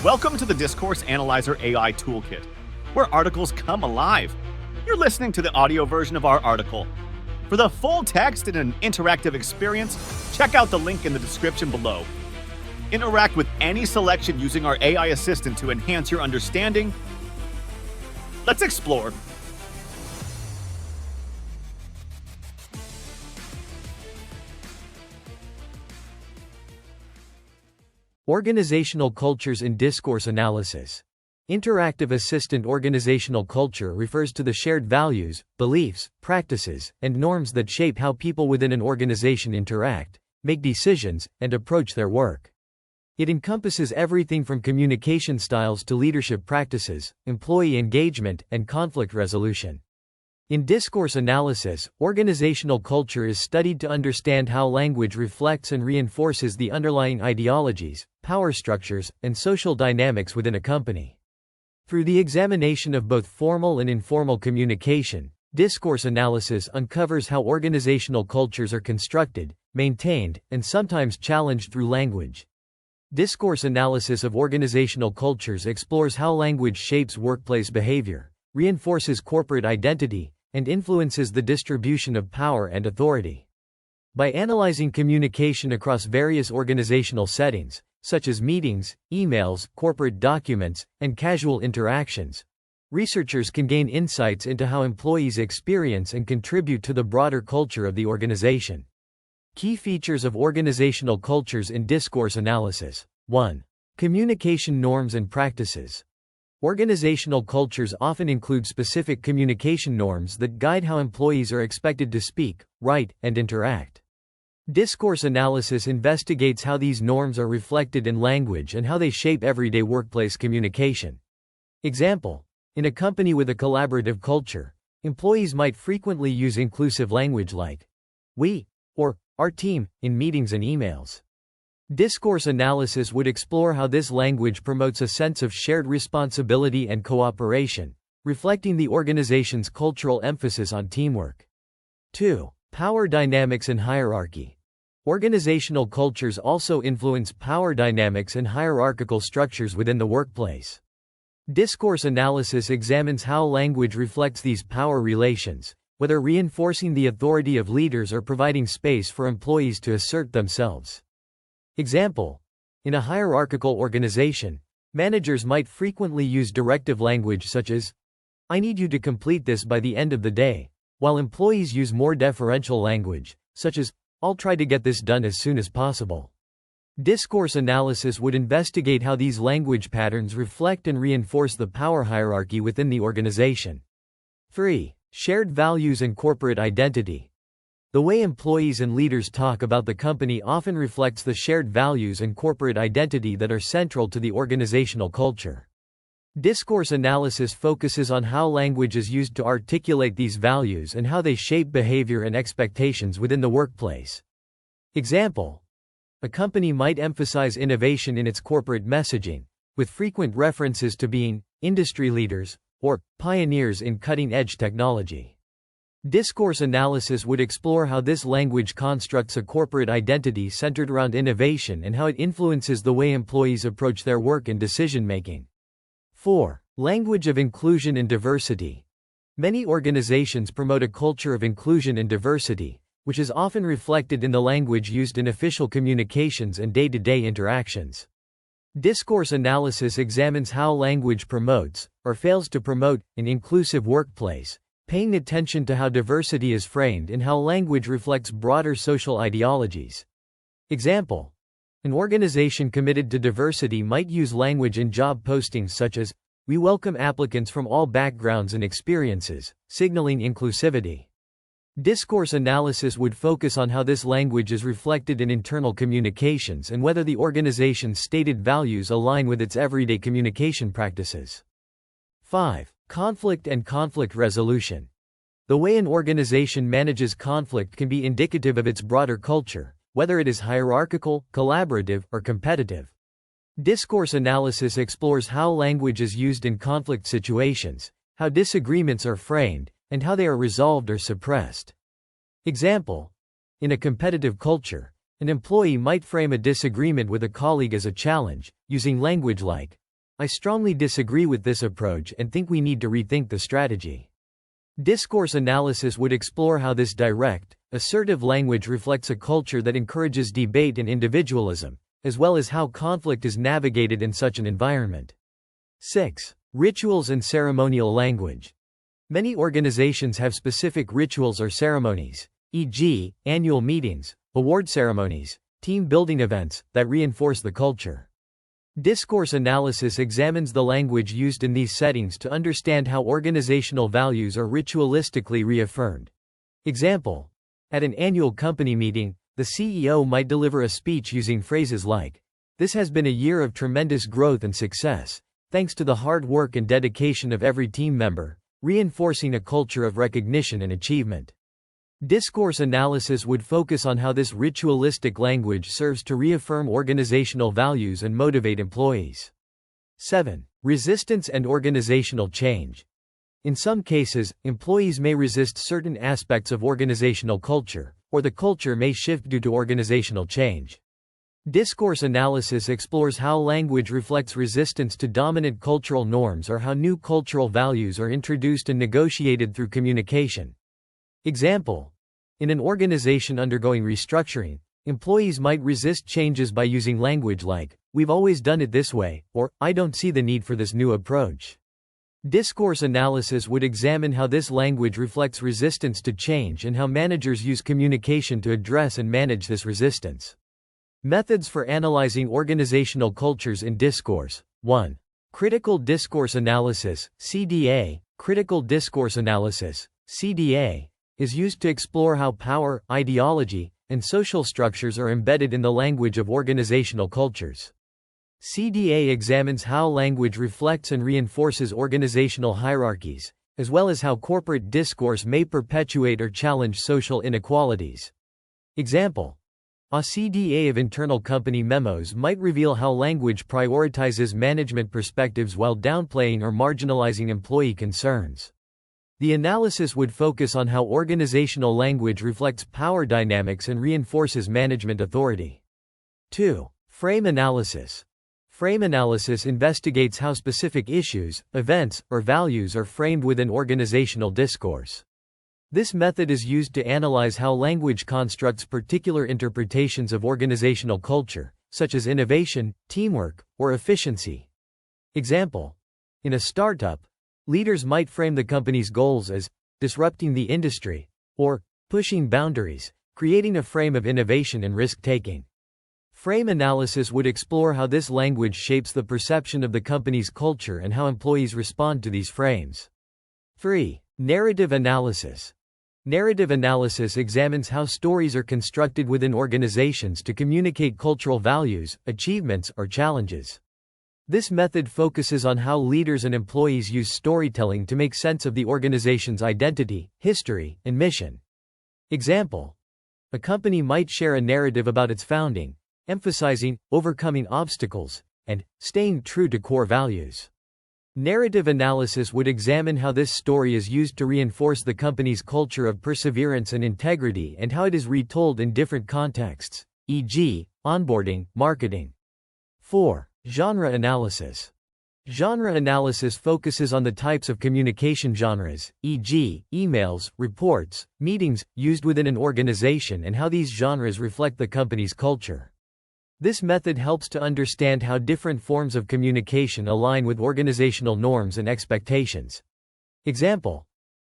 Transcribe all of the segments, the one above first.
Welcome to the Discourse Analyzer AI Toolkit, where articles come alive. You're listening to the audio version of our article. For the full text and an interactive experience, check out the link in the description below. Interact with any selection using our AI assistant to enhance your understanding. Let's explore. Organizational cultures in discourse analysis. Interactive assistant organizational culture refers to the shared values, beliefs, practices, and norms that shape how people within an organization interact, make decisions, and approach their work. It encompasses everything from communication styles to leadership practices, employee engagement, and conflict resolution. In discourse analysis, organizational culture is studied to understand how language reflects and reinforces the underlying ideologies, power structures, and social dynamics within a company. Through the examination of both formal and informal communication, discourse analysis uncovers how organizational cultures are constructed, maintained, and sometimes challenged through language. Discourse analysis of organizational cultures explores how language shapes workplace behavior, reinforces corporate identity, and influences the distribution of power and authority. By analyzing communication across various organizational settings, such as meetings, emails, corporate documents, and casual interactions, researchers can gain insights into how employees experience and contribute to the broader culture of the organization. Key features of organizational cultures in discourse analysis. 1. Communication norms and practices. Organizational cultures often include specific communication norms that guide how employees are expected to speak, write, and interact. Discourse analysis investigates how these norms are reflected in language and how they shape everyday workplace communication. Example: in a company with a collaborative culture, employees might frequently use inclusive language like we or our team in meetings and emails. Discourse analysis would explore how this language promotes a sense of shared responsibility and cooperation, reflecting the organization's cultural emphasis on teamwork. 2. Power dynamics and hierarchy. Organizational cultures also influence power dynamics and hierarchical structures within the workplace. Discourse analysis examines how language reflects these power relations, whether reinforcing the authority of leaders or providing space for employees to assert themselves. Example: in a hierarchical organization, managers might frequently use directive language such as, "I need you to complete this by the end of the day," while employees use more deferential language, such as, "I'll try to get this done as soon as possible." Discourse analysis would investigate how these language patterns reflect and reinforce the power hierarchy within the organization. 3. Shared values and corporate identity. The way employees and leaders talk about the company often reflects the shared values and corporate identity that are central to the organizational culture. Discourse analysis focuses on how language is used to articulate these values and how they shape behavior and expectations within the workplace. Example: a company might emphasize innovation in its corporate messaging, with frequent references to being industry leaders or pioneers in cutting-edge technology. Discourse analysis would explore how this language constructs a corporate identity centered around innovation and how it influences the way employees approach their work and decision-making. 4. Language of inclusion and diversity. Many organizations promote a culture of inclusion and diversity, which is often reflected in the language used in official communications and day-to-day interactions. Discourse analysis examines how language promotes, or fails to promote, an inclusive workplace, paying attention to how diversity is framed and how language reflects broader social ideologies. Example: an organization committed to diversity might use language in job postings such as, "We welcome applicants from all backgrounds and experiences," signaling inclusivity. Discourse analysis would focus on how this language is reflected in internal communications and whether the organization's stated values align with its everyday communication practices. 5. Conflict and conflict resolution. The way an organization manages conflict can be indicative of its broader culture, whether it is hierarchical, collaborative, or competitive. Discourse analysis explores how language is used in conflict situations, how disagreements are framed, and how they are resolved or suppressed. Example: in a competitive culture, an employee might frame a disagreement with a colleague as a challenge, using language like, I strongly disagree with this approach and think we need to rethink the strategy. Discourse analysis would explore how this direct, assertive language reflects a culture that encourages debate and individualism, as well as how conflict is navigated in such an environment. 6. Rituals and ceremonial language. Many organizations have specific rituals or ceremonies, e.g., annual meetings, award ceremonies, team building events, that reinforce the culture. Discourse analysis examines the language used in these settings to understand how organizational values are ritualistically reaffirmed. Example: at an annual company meeting, the CEO might deliver a speech using phrases like, "This has been a year of tremendous growth and success, thanks to the hard work and dedication of every team member," reinforcing a culture of recognition and achievement. Discourse analysis would focus on how this ritualistic language serves to reaffirm organizational values and motivate employees. 7. Resistance and organizational change. In some cases, employees may resist certain aspects of organizational culture, or the culture may shift due to organizational change. Discourse analysis explores how language reflects resistance to dominant cultural norms or how new cultural values are introduced and negotiated through communication. Example: in an organization undergoing restructuring, employees might resist changes by using language like, "We've always done it this way," or "I don't see the need for this new approach." Discourse analysis would examine how this language reflects resistance to change and how managers use communication to address and manage this resistance. Methods for analyzing organizational cultures in discourse. 1. Critical discourse analysis, CDA. Critical discourse analysis, CDA, is used to explore how power, ideology, and social structures are embedded in the language of organizational cultures. CDA examines how language reflects and reinforces organizational hierarchies, as well as how corporate discourse may perpetuate or challenge social inequalities. Example: a CDA of internal company memos might reveal how language prioritizes management perspectives while downplaying or marginalizing employee concerns. The analysis would focus on how organizational language reflects power dynamics and reinforces management authority. 2. Frame analysis. Frame analysis investigates how specific issues, events, or values are framed within organizational discourse. This method is used to analyze how language constructs particular interpretations of organizational culture, such as innovation, teamwork, or efficiency. Example: in a startup, leaders might frame the company's goals as disrupting the industry or pushing boundaries, creating a frame of innovation and risk-taking. Frame analysis would explore how this language shapes the perception of the company's culture and how employees respond to these frames. 3. Narrative analysis. Narrative analysis examines how stories are constructed within organizations to communicate cultural values, achievements, or challenges. This method focuses on how leaders and employees use storytelling to make sense of the organization's identity, history, and mission. Example: a company might share a narrative about its founding, emphasizing overcoming obstacles and staying true to core values. Narrative analysis would examine how this story is used to reinforce the company's culture of perseverance and integrity and how it is retold in different contexts, e.g., onboarding, marketing. 4. Genre analysis. Genre analysis focuses on the types of communication genres, e.g., emails, reports, meetings, used within an organization and how these genres reflect the company's culture. This method helps to understand how different forms of communication align with organizational norms and expectations. Example: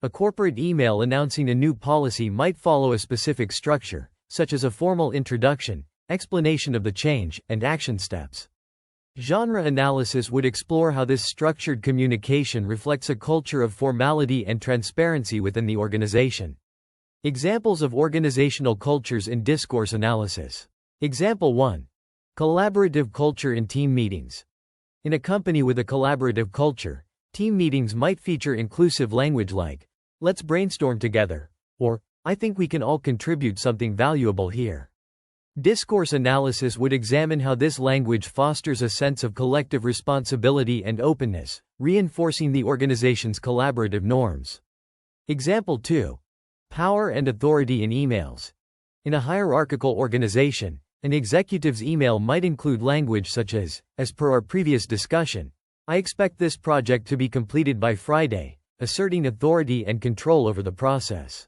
a corporate email announcing a new policy might follow a specific structure, such as a formal introduction, explanation of the change, and action steps. Genre analysis would explore how this structured communication reflects a culture of formality and transparency within the organization. Examples of organizational cultures in discourse analysis. Example 1. Collaborative culture in team meetings. In a company with a collaborative culture, team meetings might feature inclusive language like, "Let's brainstorm together," or "I think we can all contribute something valuable here." Discourse analysis would examine how this language fosters a sense of collective responsibility and openness, reinforcing the organization's collaborative norms. Example 2. Power and authority in emails. In a hierarchical organization, an executive's email might include language such as per our previous discussion," I expect this project to be completed by Friday, asserting authority and control over the process.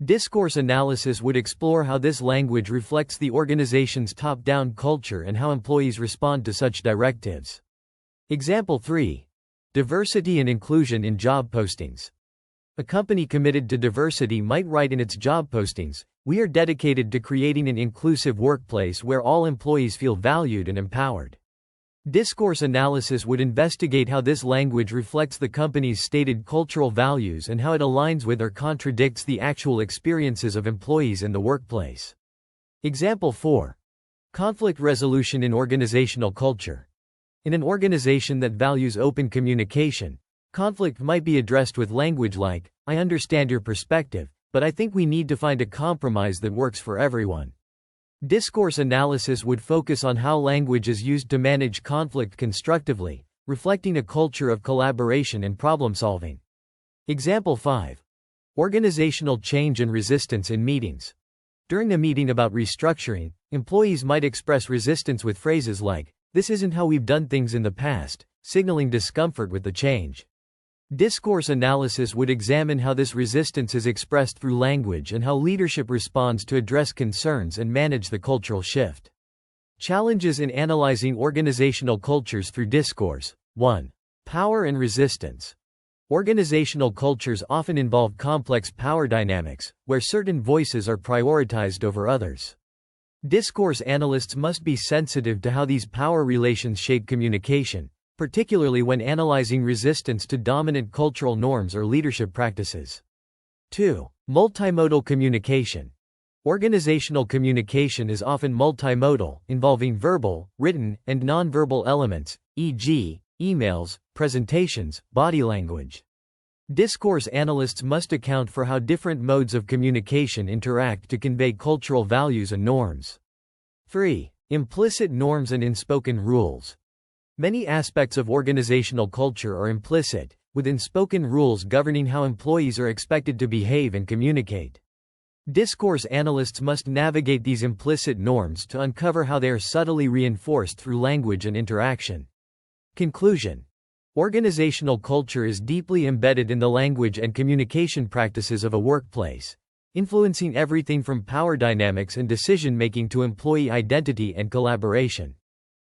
Discourse analysis would explore how this language reflects the organization's top-down culture and how employees respond to such directives. Example 3. Diversity and inclusion in job postings. A company committed to diversity might write in its job postings, "We are dedicated to creating an inclusive workplace where all employees feel valued and empowered." Discourse analysis would investigate how this language reflects the company's stated cultural values and how it aligns with or contradicts the actual experiences of employees in the workplace. Example 4. Conflict resolution in organizational culture. In an organization that values open communication, conflict might be addressed with language like, "I understand your perspective, but I think we need to find a compromise that works for everyone." Discourse analysis would focus on how language is used to manage conflict constructively, reflecting a culture of collaboration and problem-solving. Example 5. Organizational change and resistance in meetings. During a meeting about restructuring, employees might express resistance with phrases like, "This isn't how we've done things in the past," signaling discomfort with the change. Discourse analysis would examine how this resistance is expressed through language and how leadership responds to address concerns and manage the cultural shift. Challenges in analyzing organizational cultures through discourse. 1. Power and resistance. Organizational cultures often involve complex power dynamics, where certain voices are prioritized over others. Discourse analysts must be sensitive to how these power relations shape communication, particularly when analyzing resistance to dominant cultural norms or leadership practices. 2. Multimodal communication. Organizational communication is often multimodal, involving verbal, written, and nonverbal elements, e.g., emails, presentations, body language. Discourse analysts must account for how different modes of communication interact to convey cultural values and norms. 3. Implicit norms and unspoken rules. Many aspects of organizational culture are implicit, with unspoken rules governing how employees are expected to behave and communicate. Discourse analysts must navigate these implicit norms to uncover how they are subtly reinforced through language and interaction. Conclusion. Organizational culture is deeply embedded in the language and communication practices of a workplace, influencing everything from power dynamics and decision-making to employee identity and collaboration.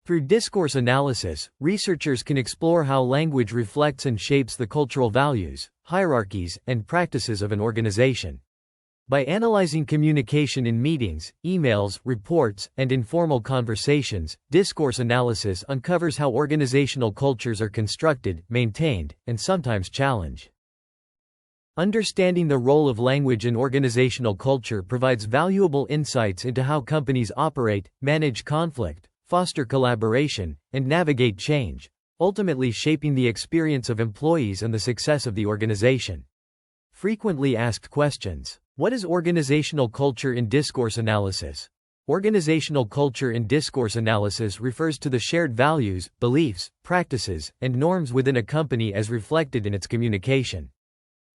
Through discourse analysis, researchers can explore how language reflects and shapes the cultural values, hierarchies, and practices of an organization. By analyzing communication in meetings, emails, reports, and informal conversations, discourse analysis uncovers how organizational cultures are constructed, maintained, and sometimes challenged. Understanding the role of language in organizational culture provides valuable insights into how companies operate, manage conflict, foster collaboration, and navigate change, ultimately shaping the experience of employees and the success of the organization. Frequently asked questions. What is organizational culture in discourse analysis? Organizational culture in discourse analysis refers to the shared values, beliefs, practices, and norms within a company as reflected in its communication.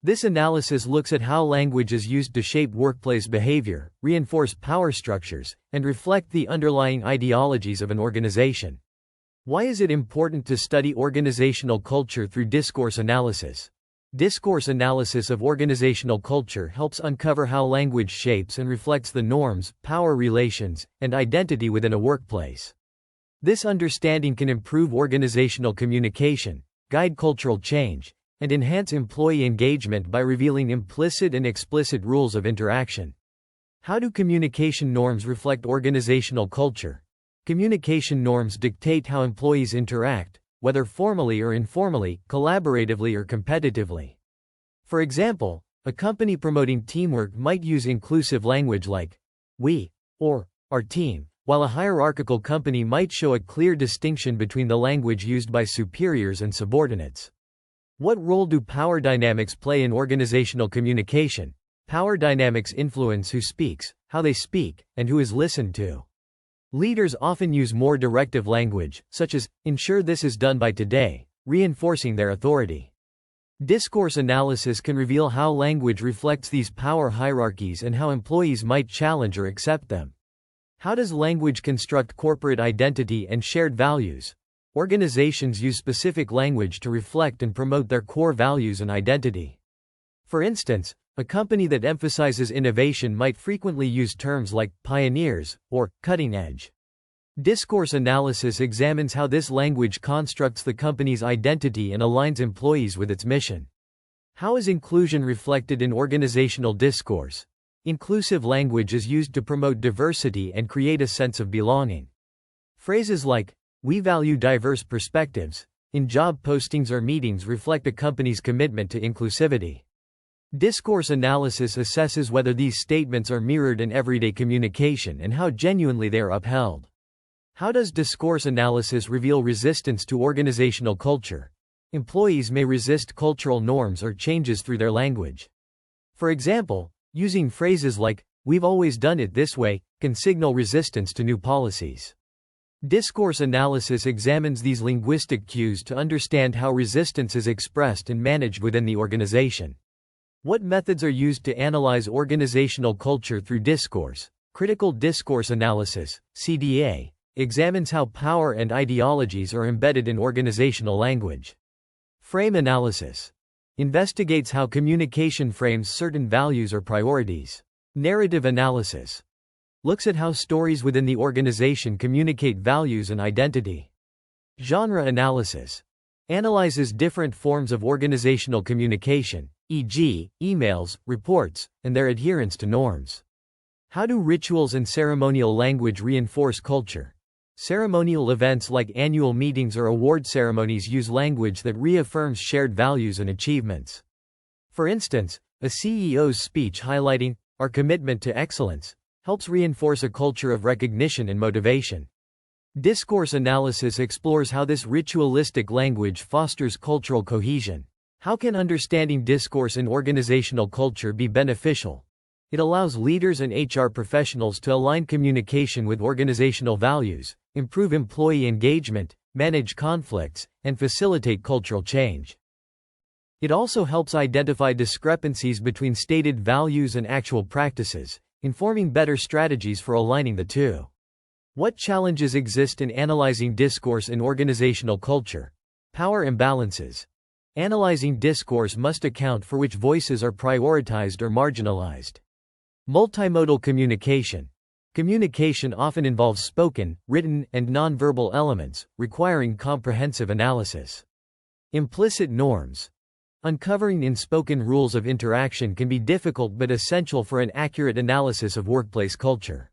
This analysis looks at how language is used to shape workplace behavior, reinforce power structures, and reflect the underlying ideologies of an organization. Why is it important to study organizational culture through discourse analysis? Discourse analysis of organizational culture helps uncover how language shapes and reflects the norms, power relations, and identity within a workplace. This understanding can improve organizational communication, guide cultural change, and enhance employee engagement by revealing implicit and explicit rules of interaction. How do communication norms reflect organizational culture? Communication norms dictate how employees interact, whether formally or informally, collaboratively or competitively. For example, a company promoting teamwork might use inclusive language like "we" or "our team," while a hierarchical company might show a clear distinction between the language used by superiors and subordinates. What role do power dynamics play in organizational communication? Power dynamics influence who speaks, how they speak, and who is listened to. Leaders often use more directive language, such as, "ensure this is done by today," reinforcing their authority. Discourse analysis can reveal how language reflects these power hierarchies and how employees might challenge or accept them. How does language construct corporate identity and shared values? Organizations use specific language to reflect and promote their core values and identity. For instance, a company that emphasizes innovation might frequently use terms like pioneers or cutting edge. Discourse analysis examines how this language constructs the company's identity and aligns employees with its mission. How is inclusion reflected in organizational discourse? Inclusive language is used to promote diversity and create a sense of belonging. Phrases like, "We value diverse perspectives," in job postings or meetings reflect a company's commitment to inclusivity. Discourse analysis assesses whether these statements are mirrored in everyday communication and how genuinely they are upheld. How does discourse analysis reveal resistance to organizational culture? Employees may resist cultural norms or changes through their language. For example, using phrases like, "We've always done it this way," can signal resistance to new policies. Discourse analysis examines these linguistic cues to understand how resistance is expressed and managed within the organization. What methods are used to analyze organizational culture through discourse? Critical discourse analysis, CDA, examines how power and ideologies are embedded in organizational language. Frame analysis investigates how communication frames certain values or priorities. Narrative analysis looks at how stories within the organization communicate values and identity. Genre analysis analyzes different forms of organizational communication, e.g., emails, reports, and their adherence to norms. How do rituals and ceremonial language reinforce culture? Ceremonial events like annual meetings or award ceremonies use language that reaffirms shared values and achievements. For instance, a CEO's speech highlighting our commitment to excellence helps reinforce a culture of recognition and motivation. Discourse analysis explores how this ritualistic language fosters cultural cohesion. How can understanding discourse in organizational culture be beneficial? It allows leaders and HR professionals to align communication with organizational values, improve employee engagement, manage conflicts, and facilitate cultural change. It also helps identify discrepancies between stated values and actual practices, informing better strategies for aligning the two. What challenges exist in analyzing discourse in organizational culture? Power imbalances. Analyzing discourse must account for which voices are prioritized or marginalized. Multimodal communication. Communication often involves spoken, written, and nonverbal elements, requiring comprehensive analysis. Implicit norms. Uncovering unspoken rules of interaction can be difficult but essential for an accurate analysis of workplace culture.